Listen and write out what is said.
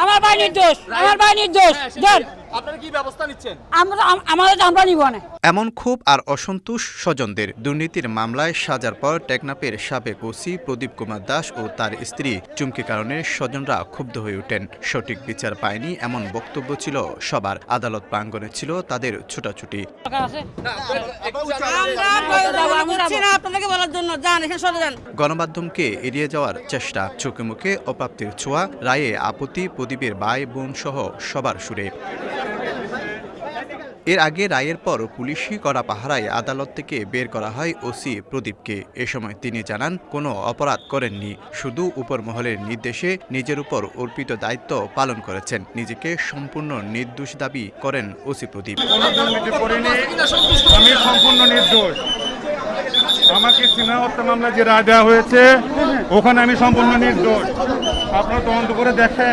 আমার ভাই নির্দোষ, আমার ভাই নির্দোষ। আপনারা কি ব্যবস্থা নিচ্ছেন? আমরা নিব না। এমন ক্ষোভ আর অসন্তোষ স্বজনদের। দুর্নীতির মামলায় সাজার পর টেকনাফের সাবেক ওসি প্রদীপ কুমার দাস ও তার স্ত্রী চুমকি কারণে স্বজনরা ক্ষুব্ধ হয়ে ওঠেন। সঠিক বিচার পায়নি এমন বক্তব্য ছিল সবার। আদালত প্রাঙ্গণে ছিল তাদের ছোটাছুটি। গণমাধ্যমকে এড়িয়ে যাওয়ার চেষ্টা, চোখে মুখে অপ্রাপ্তির ছোঁয়া, রায়ে আপত্তি প্রদীপের ভাই বোন সহ সবার সুরে। এর আগে রায়ের পর পুলিশি করা পাহারায় আদালত থেকে বের করা হয় ওসি প্রদীপকে। এ সময় তিনি জানান, কোনো অপরাধ করেননি, শুধু উপর মহলের নির্দেশে নিজের উপর অর্পিত দায়িত্ব পালন করেছেন। নিজেকে সম্পূর্ণ নির্দোষ দাবি করেন ওসি প্রদীপ। আমি সম্পূর্ণ নির্দোষ। আমাকে সিনা হত্যা মামলা যে রায় দেওয়া হয়েছে ওখানে আমি সম্পূর্ণ নির্দোষ। আপনারা তদন্ত করে দেখেন।